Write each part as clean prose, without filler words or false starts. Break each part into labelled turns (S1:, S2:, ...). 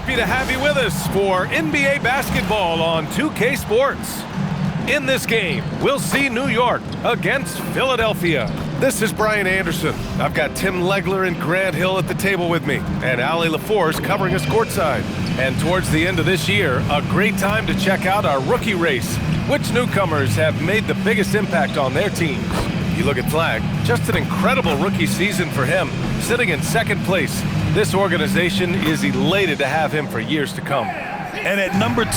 S1: happy to have you with us for NBA basketball on 2K Sports. In this game, we'll see New York against Philadelphia. This is Brian Anderson. I've got Tim Legler and Grant Hill at the table with me, and Allie LaForce covering us courtside. And towards the end of this year, a great time to check out our rookie race. Which newcomers have made the biggest impact on their teams? You look at Flag, just an incredible rookie season for him, sitting in second place. This organization is elated to have him for years to come.
S2: And at number 2,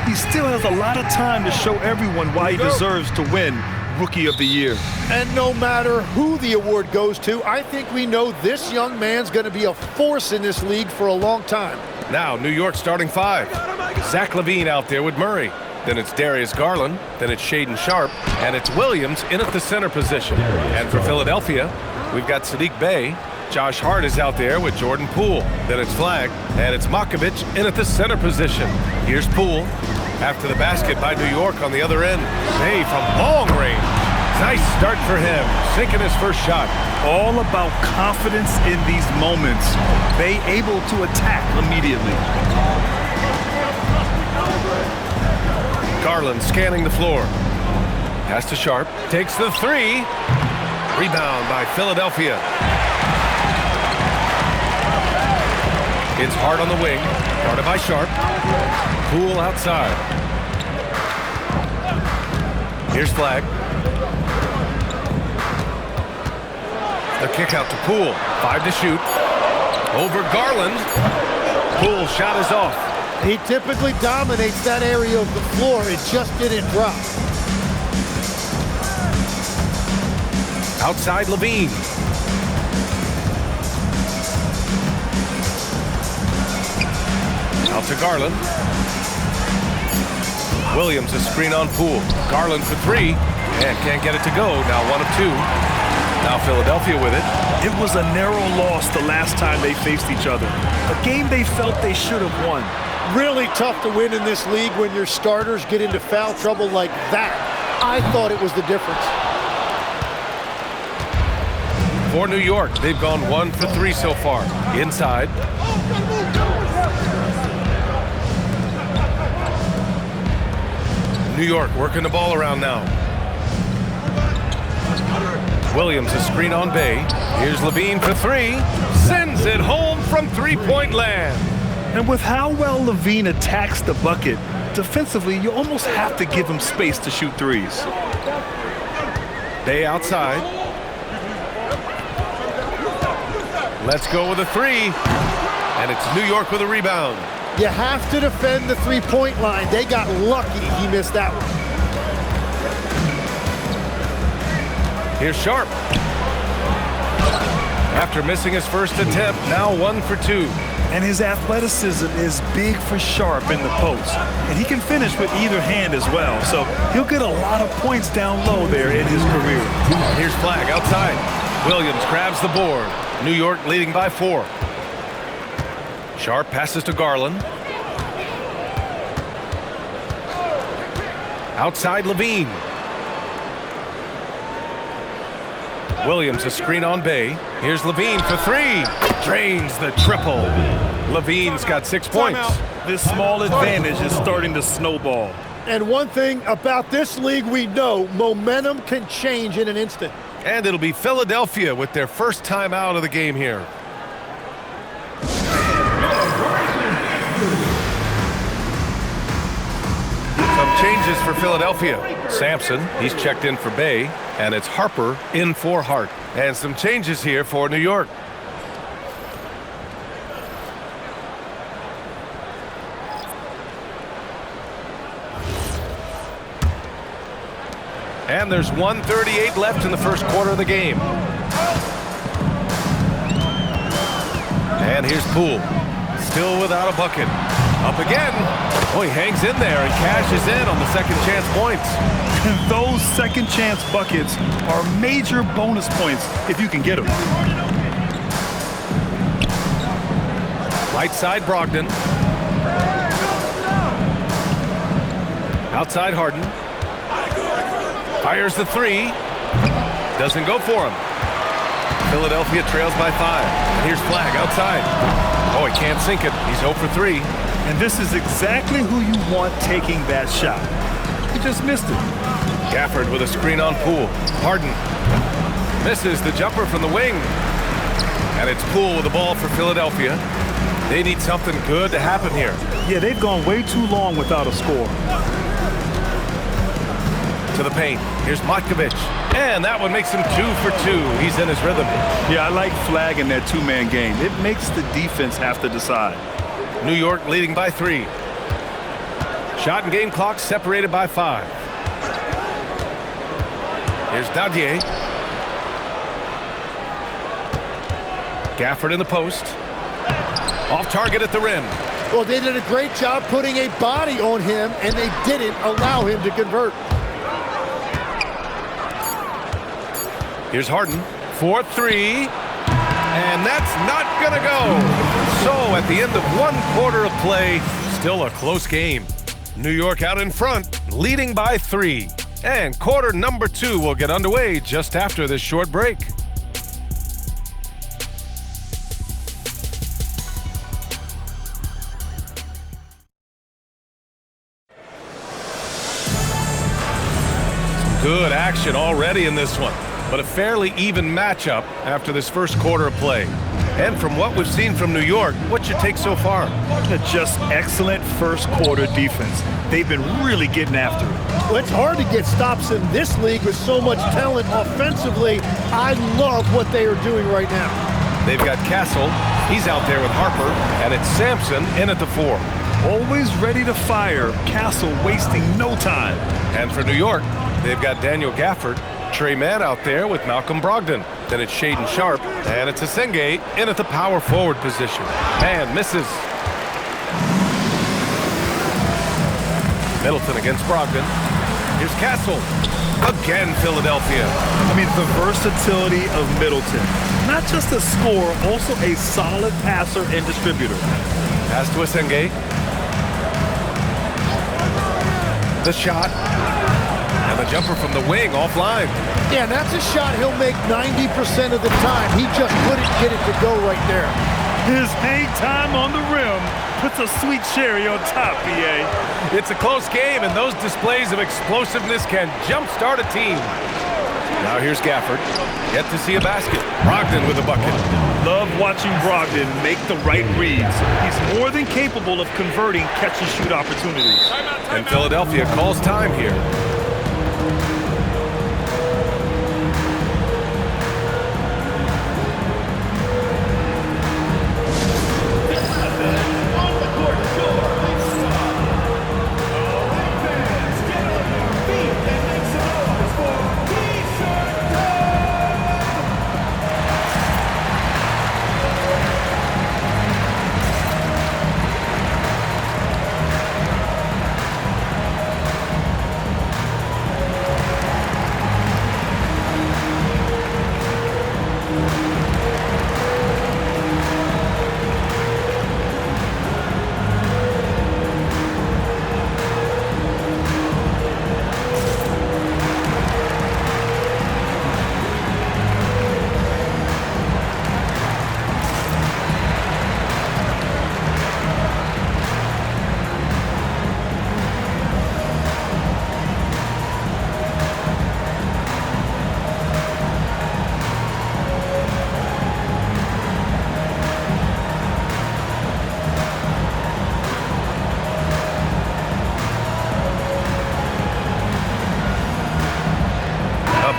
S2: he still has a lot of time to show everyone why he deserves to win Rookie of the Year.
S3: And no matter who the award goes to, I think we know this young man's going to be a force in this league for a long time.
S1: Now, New York starting 5. Zach LaVine out there with Murray. Then it's Darius Garland. Then it's Shaedon Sharpe. And it's Williams in at the center position. And for Philadelphia, we've got Sadiq Bey. Josh Hart is out there with Jordan Poole. Then it's Flag, and it's Makovich in at the center position. Here's Poole. After the basket by New York on the other end. Bey from long range. Nice start for him, sinking his first shot.
S2: All about confidence in these moments. Bey able to attack immediately.
S1: Garland scanning the floor. Pass to Sharpe. Takes the 3. Rebound by Philadelphia. It's Hart on the wing, guarded by Sharpe. Poole outside. Here's Flag. The kick out to Poole. 5 to shoot. Over Garland. Poole's shot is off.
S3: He typically dominates that area of the floor. It just didn't drop.
S1: Outside LaVine. Out to Garland. Williams a screen on Poole. Garland for 3. And can't get it to go. Now 1 of 2. Now Philadelphia with it.
S2: It was a narrow loss the last time they faced each other. A game they felt they should have won.
S3: Really tough to win in this league when your starters get into foul trouble like that. I thought it was the difference.
S1: For New York, they've gone 1 for 3 so far. Inside. New York working the ball around now. Williams a screen on Bey. Here's LaVine for 3. Sends it home from three-point land.
S2: And with how well LaVine attacks the bucket, defensively, you almost have to give him space to shoot threes.
S1: Bey outside. Let's go with a 3. And it's New York with a rebound.
S3: You have to defend the three-point line. They got lucky he missed that one.
S1: Here's Sharpe. After missing his first attempt, now 1 for 2.
S2: And his athleticism is big for Sharpe in the post. And he can finish with either hand as well. So he'll get a lot of points down low there in his career.
S1: Here's Flag outside. Williams grabs the board. New York leading by 4. Sharpe passes to Garland. Outside LaVine. Williams a screen on Bey. Here's LaVine for 3. Drains the triple. LaVine's got 6 points.
S2: This small advantage is starting to snowball.
S3: And one thing about this league we know, momentum can change in an instant.
S1: And it'll be Philadelphia with their first time out of the game here. Some changes for Philadelphia. Sampson, he's checked in for Bey, and it's Harper in for Hart. And some changes here for New York. And there's 1:38 left in the first quarter of the game. And here's Poole. Still without a bucket. Up again. Oh, he hangs in there and cashes in on the second chance points.
S2: Those second chance buckets are major bonus points if you can get them.
S1: Right side Brogdon. Outside Harden. Fires the 3. Doesn't go for him. Philadelphia trails by 5. And here's Flag outside. Oh, he can't sink it. He's 0 for 3.
S2: And this is exactly who you want taking that shot. He just missed it.
S1: Gafford with a screen on Poole. Harden misses the jumper from the wing. And it's Poole with the ball for Philadelphia. They need something good to happen here.
S2: Yeah, they've gone way too long without a score.
S1: To the paint. Here's Matkovic. And that one makes him 2 for 2. He's in his rhythm.
S2: Yeah, I like Flag in that two-man game. It makes the defense have to decide.
S1: New York leading by 3. Shot and game clock separated by 5. Here's Dadier. Gafford in the post. Off target at the rim.
S3: Well, they did a great job putting a body on him, and they didn't allow him to convert.
S1: Here's Harden for 3. And that's not going to go. So at the end of 1 quarter of play, still a close game. New York out in front, leading by 3. And quarter number 2 will get underway just after this short break. Some good action already in this one, but a fairly even matchup after this first quarter of play. And from what we've seen from New York, what's your take so far?
S2: Just excellent first quarter defense. They've been really getting after it.
S3: Well, it's hard to get stops in this league with so much talent offensively. I love what they are doing right now.
S1: They've got Castle. He's out there with Harper. And it's Sampson in at the 4.
S2: Always ready to fire. Castle wasting no time.
S1: And for New York, they've got Daniel Gafford. Trey Mann out there with Malcolm Brogdon. Then it's Shaedon Sharpe, and it's Asenge in at the power forward position. And misses. Middleton against Brogdon. Here's Castle. Again, Philadelphia.
S2: I mean, the versatility of Middleton. Not just a scorer, also a solid passer and distributor.
S1: Pass to Asenge. The shot. And the jumper from the wing offline.
S3: Yeah, and that's a shot he'll make 90% of the time. He just couldn't get it to go right there.
S2: His hang time on the rim puts a sweet cherry on top, BA.
S1: It's a close game, and those displays of explosiveness can jumpstart a team. Now here's Gafford. Yet to see a basket. Brogdon with a bucket.
S2: Love watching Brogdon make the right reads. He's more than capable of converting catch-and-shoot opportunities.
S1: And Philadelphia calls time here.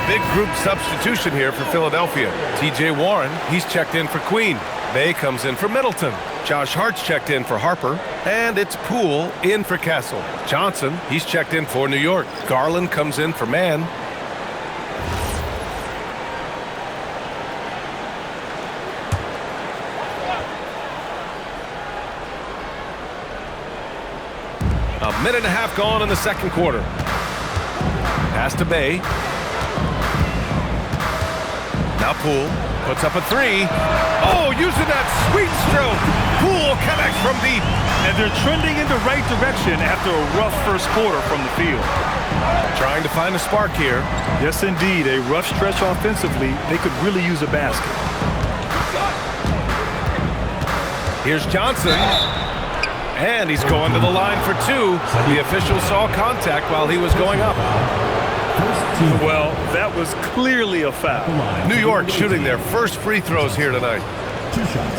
S1: Big group substitution here for Philadelphia. T.J. Warren, he's checked in for Queen. Bay comes in for Middleton. Josh Hart's checked in for Harper. And it's Poole in for Castle. Johnson, he's checked in for New York. Garland comes in for Mann. A minute and a half gone in the second quarter. Pass to Bay. Now Poole puts up a 3. Oh, using that sweet stroke. Poole connects from deep.
S2: And they're trending in the right direction after a rough first quarter from the field.
S1: Trying to find a spark here.
S2: Yes, indeed. A rough stretch offensively. They could really use a basket.
S1: Here's Johnson. And he's going to the line for two. The official saw contact while he was going up.
S2: Well, that was clearly a foul.
S1: New York shooting their first free throws here tonight.
S4: 2 shots.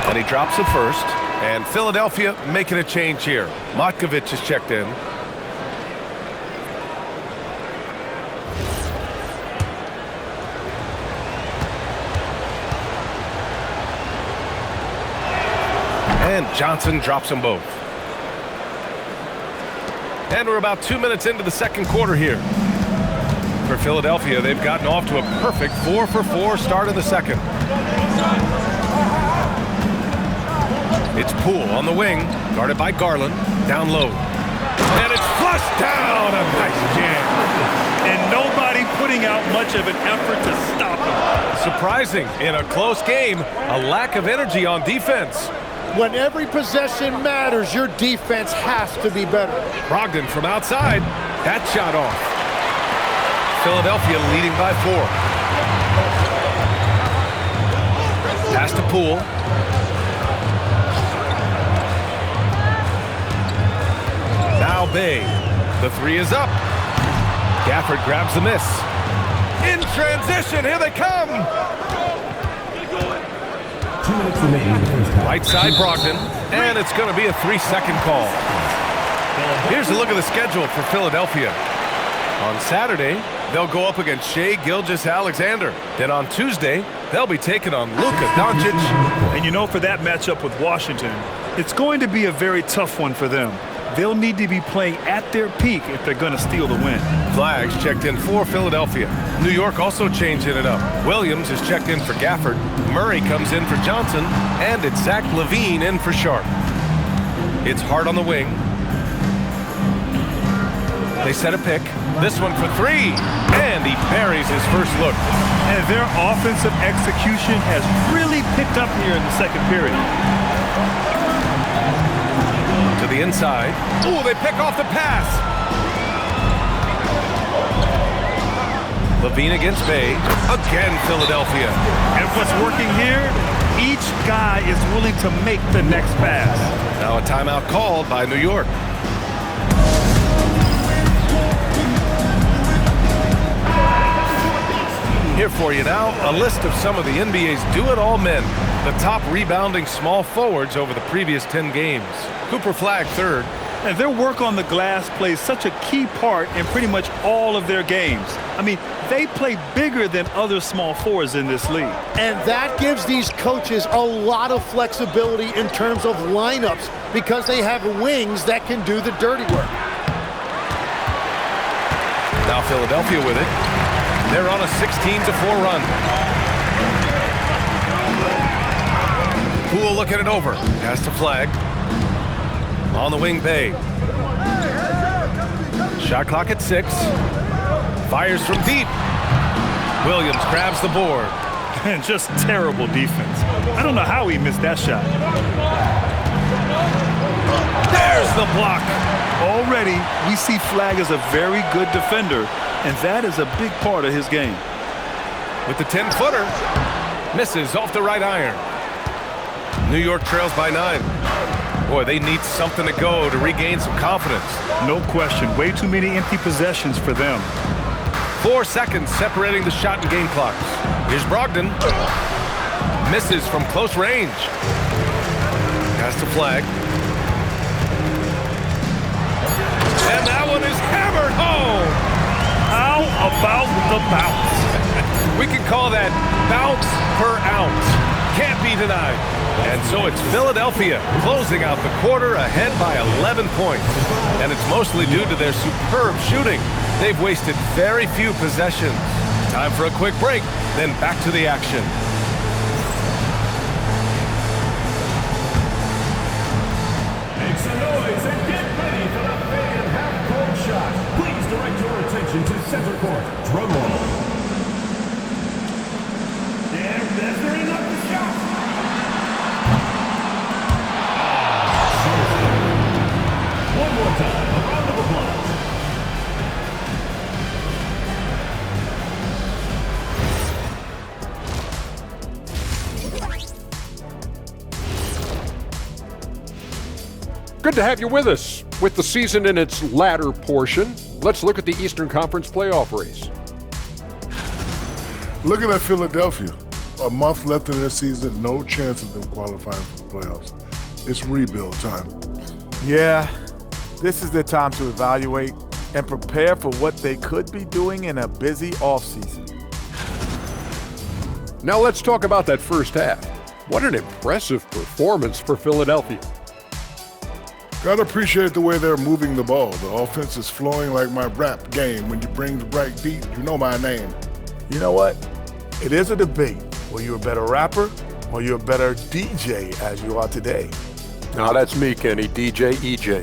S1: And he drops it first. And Philadelphia making a change here. Matkovic is checked in. And Johnson drops them both. And we're about 2 minutes into the second quarter here. For Philadelphia, they've gotten off to a perfect 4-for-4 start of the second. It's Poole on the wing, guarded by Garland, down low. And it's flushed down, a nice jam.
S2: And nobody putting out much of an effort to stop him.
S1: Surprising, in a close game, a lack of energy on defense.
S3: When every possession matters, your defense has to be better.
S1: Brogdon from outside, that shot off. Philadelphia leading by 4. Pass to Poole. Now Bay. The three is up. Gafford grabs the miss. In transition, here they come.
S4: 2 minutes remaining in the first half.
S1: Right side Brogdon, and it's going to be a 3-second call. Here's a look at the schedule for Philadelphia. On Saturday, they'll go up against Shai Gilgeous-Alexander. Then on Tuesday, they'll be taking on Luka Doncic.
S2: And you know, for that matchup with Washington, it's going to be a very tough one for them. They'll need to be playing at their peak if they're going to steal the win.
S1: Flags checked in for Philadelphia. New York also changing it up. Williams is checked in for Gafford. Murray comes in for Johnson. And it's Zach LaVine in for Sharp. It's Hart on the wing. They set a pick. This one for three. And he buries his first look.
S2: And their offensive execution has really picked up here in the second period.
S1: To the inside. Ooh, they pick off the pass. LaVine against Bay. Again, Philadelphia.
S2: And what's working here, each guy is willing to make the next pass.
S1: Now a timeout called by New York. Here for you now, a list of some of the NBA's do-it-all men, the top rebounding small forwards over the previous 10 games. Cooper Flagg third.
S2: And their work on the glass plays such a key part in pretty much all of their games. I mean, they play bigger than other small forwards in this league.
S3: And that gives these coaches a lot of flexibility in terms of lineups because they have wings that can do the dirty work.
S1: Now Philadelphia with it. They're on a 16-4 run. Poole looking it over. Pass to Flagg. On the wing, Bay. Shot clock at 6. Fires from deep. Williams grabs the board.
S2: And just terrible defense. I don't know how he missed that shot.
S1: There's the block.
S2: Already, we see Flagg as a very good defender, and that is a big part of his game.
S1: With the 10-footer. Misses off the right iron. New York trails by 9. Boy, they need something to go to regain some confidence.
S2: No question. Way too many empty possessions for them.
S1: 4 seconds separating the shot and game clocks. Here's Brogdon. Misses from close range. Pass to Flagg. And that one is hammered home.
S2: How about the bounce?
S1: We can call that bounce per ounce. Can't be denied. And so it's Philadelphia closing out the quarter ahead by 11 points. And it's mostly due to their superb shooting. They've wasted very few possessions. Time for a quick break, then back to the action.
S4: Make some noise
S5: Good to have you with us. With the season in its latter portion, let's look at the Eastern Conference playoff race.
S6: Looking at Philadelphia, a month left in their season, no chance of them qualifying for the playoffs. It's rebuild time.
S7: Yeah, this is their time to evaluate and prepare for what they could be doing in a busy offseason.
S5: Now let's talk about that first half. What an impressive performance for Philadelphia.
S6: Gotta appreciate the way they're moving the ball. The offense is flowing like my rap game. When you bring the right beat, you know my name.
S7: You know what? It is a debate. Were you a better rapper or you're a better DJ as you are today?
S5: Now that's me, Kenny, DJ EJ.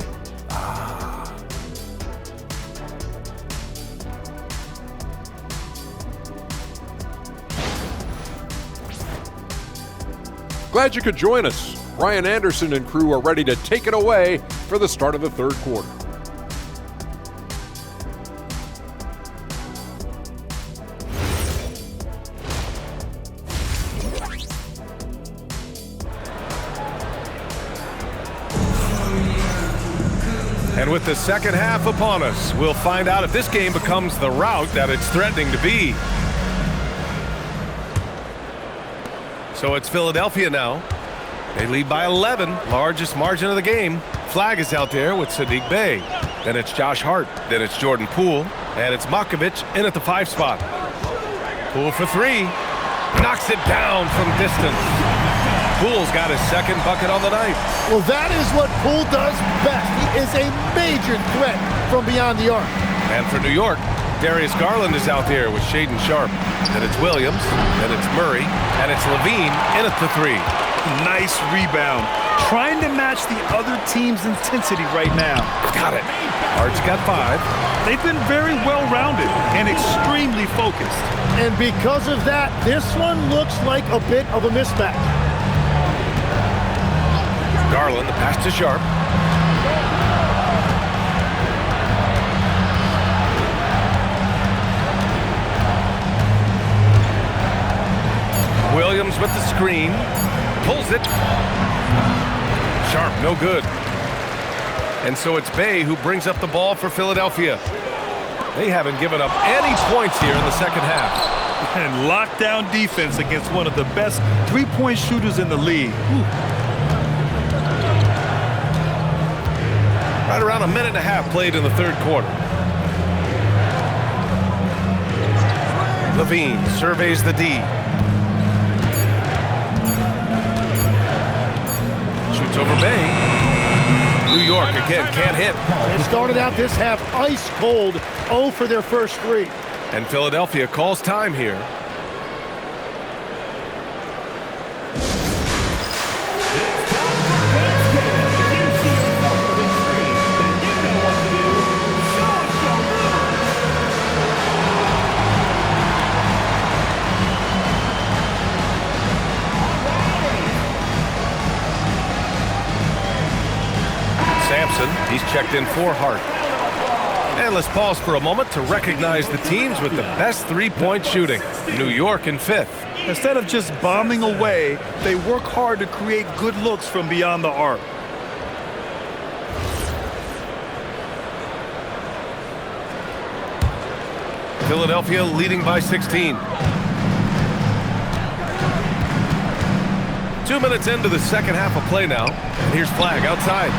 S5: Glad you could join us. Brian Anderson and crew are ready to take it away for the start of the third quarter.
S1: And with the second half upon us, we'll find out if this game becomes the rout that it's threatening to be. So it's Philadelphia now. They lead by 11, largest margin of the game. Flag is out there with Sadiq Bey. Then it's Josh Hart. Then it's Jordan Poole. And it's Makovich in at the 5 spot. Poole for 3. Knocks it down from distance. Poole's got his second bucket on the night.
S3: Well, that is what Poole does best. He is a major threat from beyond the arc.
S1: And for New York, Darius Garland is out there with Shaedon Sharpe. Then it's Williams. Then it's Murray. And it's Levine in at the 3.
S2: Nice rebound. Trying to match the other team's intensity right now.
S1: Got it. Hart's got 5.
S2: They've been very well-rounded and extremely focused.
S3: And because of that, this one looks like a bit of a mismatch.
S1: Garland, the pass to Sharpe. Williams with the screen. Pulls it. Sharpe, no good. And so it's Bey who brings up the ball for Philadelphia. They haven't given up any points here in the second half.
S2: And lockdown defense against one of the best three-point shooters in the league.
S1: Right around a minute and a half played in the third quarter. Levine surveys the D. Shoots over Bey. New York again can't hit.
S3: They started out this half ice cold, 0 for their first 3.
S1: And Philadelphia calls time here. He's checked in for Hart. And let's pause for a moment to recognize the teams with the best three-point shooting. New York in 5th.
S2: Instead of just bombing away, they work hard to create good looks from beyond the arc.
S1: Philadelphia leading by 16. 2 minutes into the second half of play now. And here's Flag outside.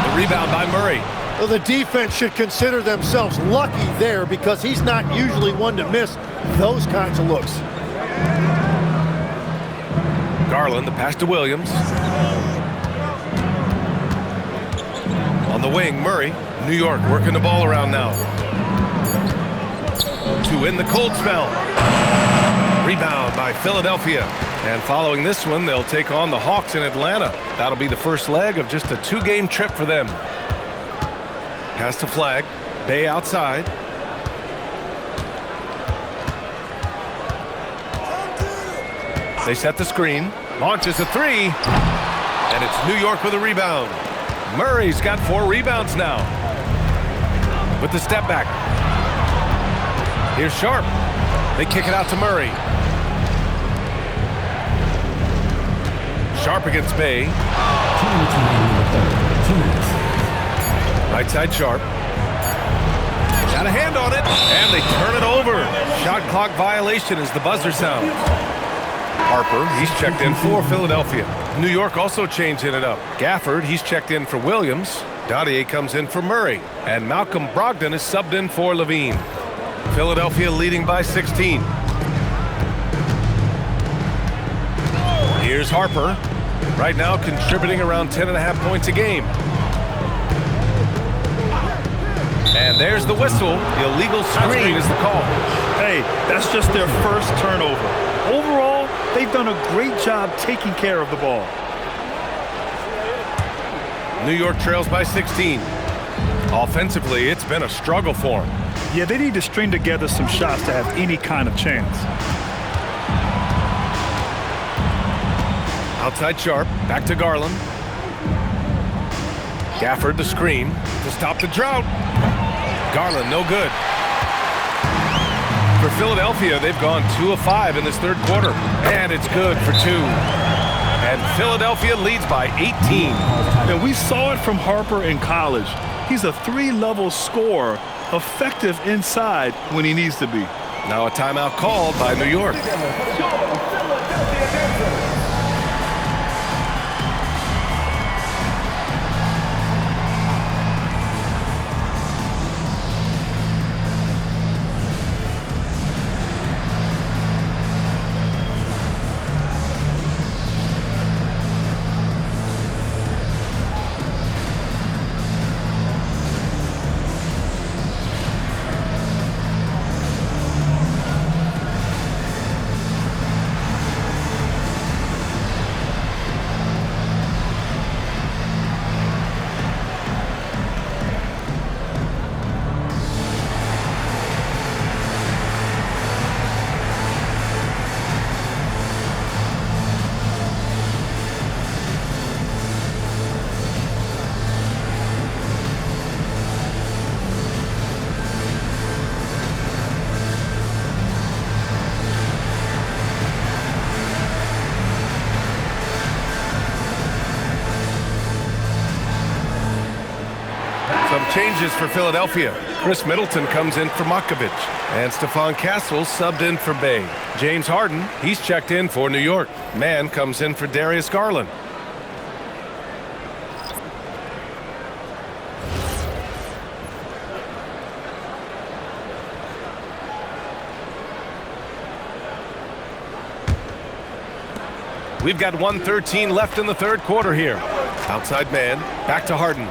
S1: The rebound by Murray.
S3: Well, the defense should consider themselves lucky there because he's not usually one to miss those kinds of looks.
S1: Garland, the pass to Williams. On the wing, Murray. New York working the ball around now. 2 in the cold spell. Rebound by Philadelphia. And following this one, they'll take on the Hawks in Atlanta. That'll be the first leg of just a 2-game trip for them. Pass to Flag. Bey outside. They set the screen. Launches a 3. And it's New York with a rebound. Murray's got 4 rebounds now. With the step back. Here's Sharpe. They kick it out to Murray. Sharpe against Bey.
S4: 2 minutes.
S1: Right side sharp. Got a hand on it, and they turn it over. Shot clock violation as the buzzer sounds. Harper, he's checked in for Philadelphia. New York also changing it up. Gafford, he's checked in for Williams. Dottier comes in for Murray. And Malcolm Brogdon is subbed in for Levine. Philadelphia leading by 16. Here's Harper. Right now contributing around 10.5 points a game. And there's the whistle. Illegal screen is the call.
S2: Hey, that's just their first turnover. Overall, they've done a great job taking care of the ball.
S1: New York trails by 16. Offensively, it's been a struggle for them.
S2: Yeah, they need to string together some shots to have any kind of chance.
S1: Outside Sharp, back to Garland. Gafford the screen to stop the drought. Garland no good. For Philadelphia, they've gone 2 of 5 in this third quarter. And it's good for 2. And Philadelphia leads by 18.
S2: And we saw it from Harper in college. He's a 3-level scorer, effective inside when he needs to be.
S1: Now a timeout called by New York. Some changes for Philadelphia. Chris Middleton comes in for Makovich. And Stephon Castle subbed in for Bay. James Harden, he's checked in for New York. Mann comes in for Darius Garland. We've got 1:13 left in the third quarter here. Outside man, back to Harden.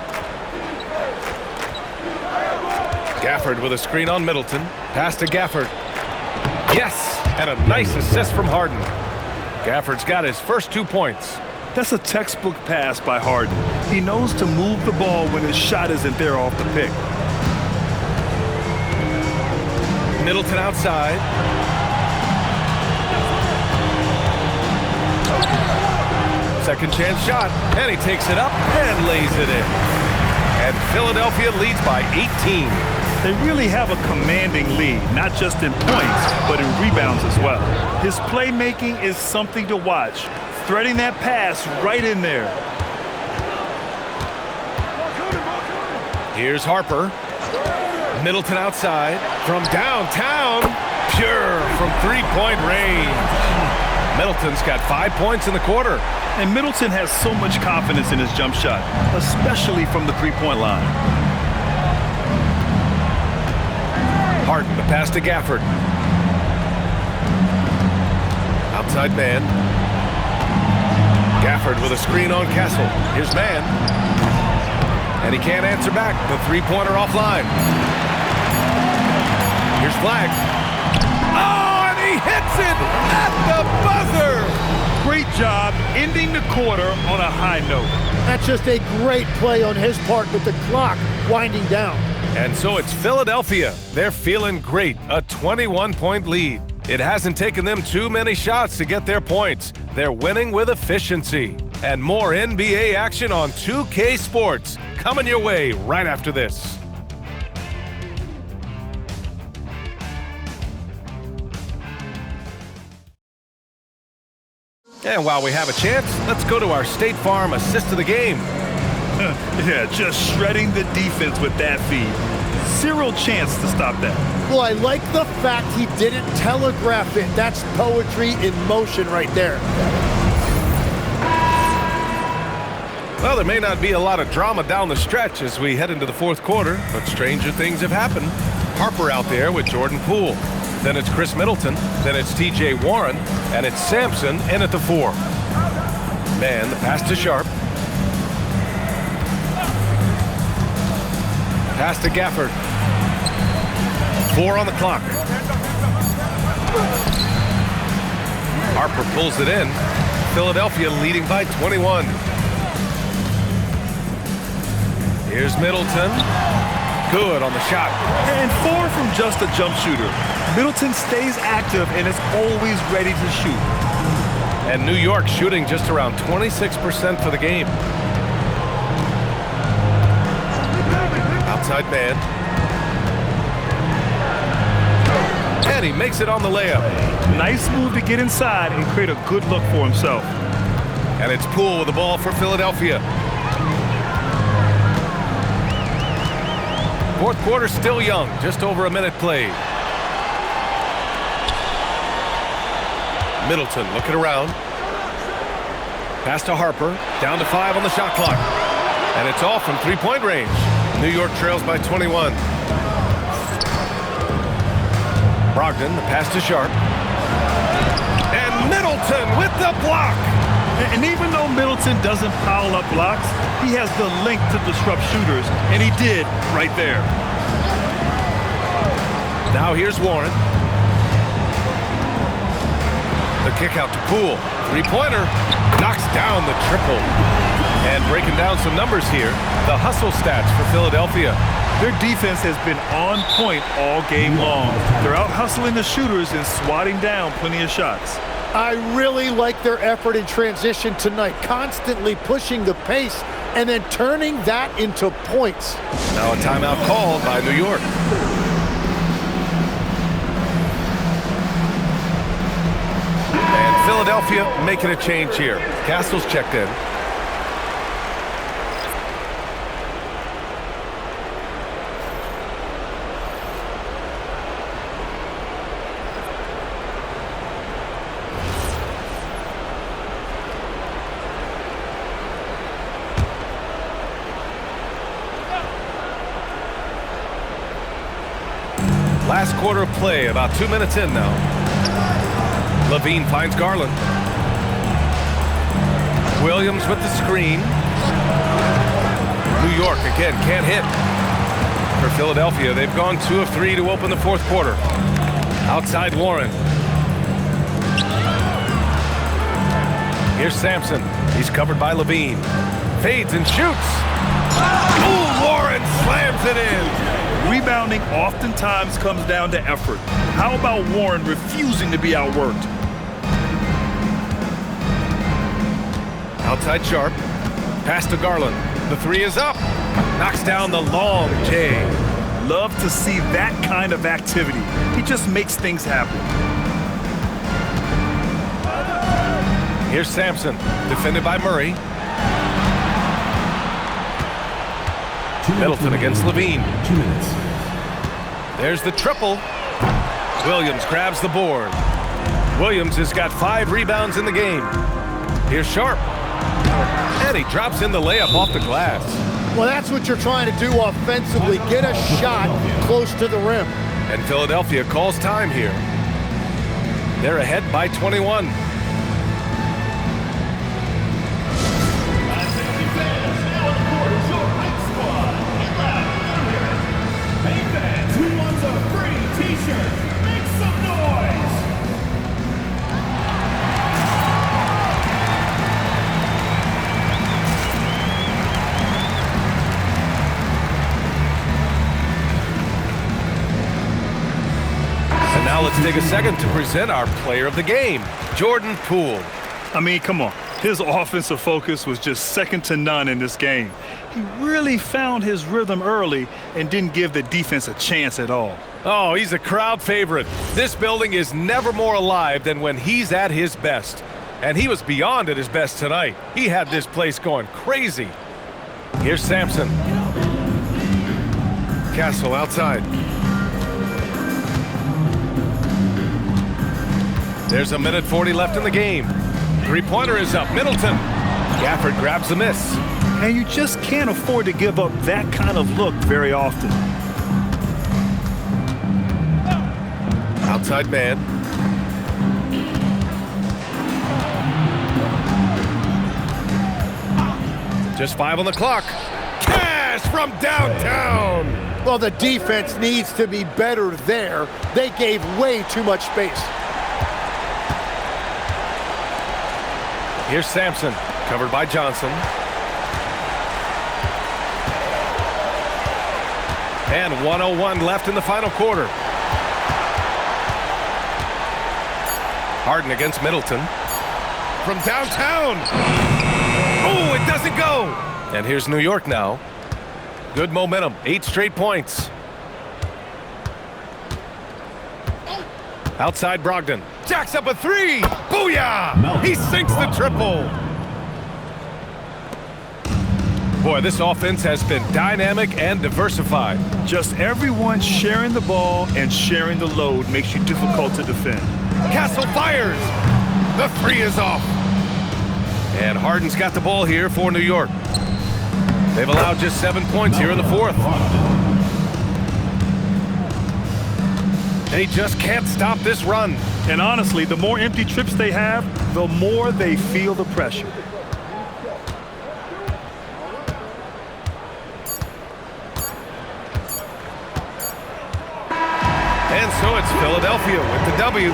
S1: Gafford with a screen on Middleton. Pass to Gafford. Yes, and a nice assist from Harden. Gafford's got his first 2 points.
S2: That's a textbook pass by Harden. He knows to move the ball when his shot isn't there off the pick.
S1: Middleton outside. Second chance shot, and he takes it up and lays it in. And Philadelphia leads by 18.
S2: They really have a commanding lead, not just in points, but in rebounds as well. His playmaking is something to watch, threading that pass right in there.
S1: Here's Harper. Middleton outside. From downtown, pure from three-point range. Middleton's got 5 points in the quarter.
S2: And Middleton has so much confidence in his jump shot, especially from the three-point line.
S1: Harden, the pass to Gafford. Outside man. Gafford with a screen on Castle. Here's man. And he can't answer back. The three-pointer offline. Here's Flag. Oh, and he hits it at the buzzer.
S2: Great job ending the quarter on a high note.
S3: That's just a great play on his part with the clock winding down.
S1: And so it's Philadelphia. They're feeling great. A 21-point lead. It hasn't taken them too many shots to get their points. They're winning with efficiency. And more NBA action on 2K Sports coming your way right after this. And while we have a chance, let's go to our State Farm assist of the game.
S2: Yeah, just shredding the defense with that feed. Zero chance to stop that.
S3: Well, I like the fact he didn't telegraph it. That's poetry in motion right there.
S1: Well, there may not be a lot of drama down the stretch as we head into the fourth quarter, but stranger things have happened. Harper out there with Jordan Poole. Then it's Chris Middleton. Then it's T.J. Warren. And it's Sampson in at the 4. Man, the pass to Sharp. Pass to Gafford. 4 on the clock. Harper pulls it in. Philadelphia leading by 21. Here's Middleton. Good on the shot.
S2: And 4 from just a jump shooter. Middleton stays active and is always ready to shoot.
S1: And New York shooting just around 26% for the game. Outside man. And he makes it on the layup.
S2: Nice move to get inside and create a good look for himself.
S1: And it's Poole with the ball for Philadelphia. Fourth quarter still young, just over a minute played. Middleton looking around. Pass to Harper, down to 5 on the shot clock. And it's off from three-point range. New York trails by 21. Brogdon, the pass to Sharp. And Middleton with the block.
S2: And even though Middleton doesn't pile up blocks, he has the length to disrupt shooters, and he did right there.
S1: Now here's Warren. The kick out to Poole. Three-pointer. Knocks down the triple. And breaking down some numbers here, the hustle stats for Philadelphia.
S2: Their defense has been on point all game long. They're out hustling the shooters and swatting down plenty of shots.
S3: I really like their effort in transition tonight, constantly pushing the pace and then turning that into points.
S1: Now a timeout called by New York. And Philadelphia making a change here. Castle's checked in. Last quarter of play, about 2 minutes in now. Levine finds Garland. Williams with the screen. New York again can't hit. For Philadelphia, they've gone 2 of 3 to open the fourth quarter. Outside Warren. Here's Sampson. He's covered by Levine. Fades and shoots. Ooh, Warren slams it in.
S2: Rebounding oftentimes comes down to effort. How about Warren refusing to be outworked?
S1: Outside Sharp. Pass to Garland. The 3 is up. Knocks down the long J.
S2: Love to see that kind of activity. He just makes things happen.
S1: Here's Sampson. Defended by Murray. Middleton against Levine.
S4: 2 minutes.
S1: There's the triple. Williams grabs the board. Williams has got 5 rebounds in the game. Here's Sharp. And he drops in the layup off the glass.
S3: Well, that's what you're trying to do offensively. Get a shot close to the rim.
S1: And Philadelphia calls time here. They're ahead by 21. Now let's take a second to present our player of the game, Jordan Poole.
S2: I mean, come on. His offensive focus was just second to none in this game. He really found his rhythm early and didn't give the defense a chance at all.
S1: Oh, he's a crowd favorite. This building is never more alive than when he's at his best. And he was beyond at his best tonight. He had this place going crazy. Here's Sampson. Castle outside. There's 1:40 left in the game. Three-pointer is up. Middleton. Gafford grabs the miss.
S2: And you just can't afford to give up that kind of look very often.
S1: Outside man. Just 5 on the clock. Cash from downtown.
S3: Well, the defense needs to be better there. They gave way too much space.
S1: Here's Sampson, covered by Johnson. And 1:01 left in the final quarter. Harden against Middleton. From downtown. Oh, it doesn't go. And here's New York now. Good momentum, 8 straight points. Outside Brogdon. Jacks up a 3. Booyah! He sinks the triple. Boy, this offense has been dynamic and diversified.
S2: Just everyone sharing the ball and sharing the load makes you difficult to defend.
S1: Castle fires. The 3 is off. And Harden's got the ball here for New York. They've allowed just 7 points here in the fourth. They just can't stop this run.
S2: And honestly, the more empty trips they have, the more they feel the pressure.
S1: And so it's Philadelphia with the W.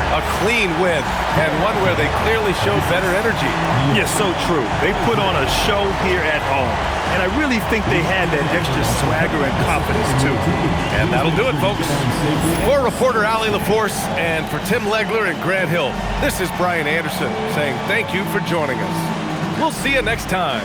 S1: A clean win, and one where they clearly showed better energy.
S2: Yes, so true. They put on a show here at home. And I really think they had that extra swagger and confidence, too.
S1: And that'll do it, folks. For reporter Allie LaForce and for Tim Legler and Grant Hill, this is Brian Anderson saying thank you for joining us. We'll see you next time.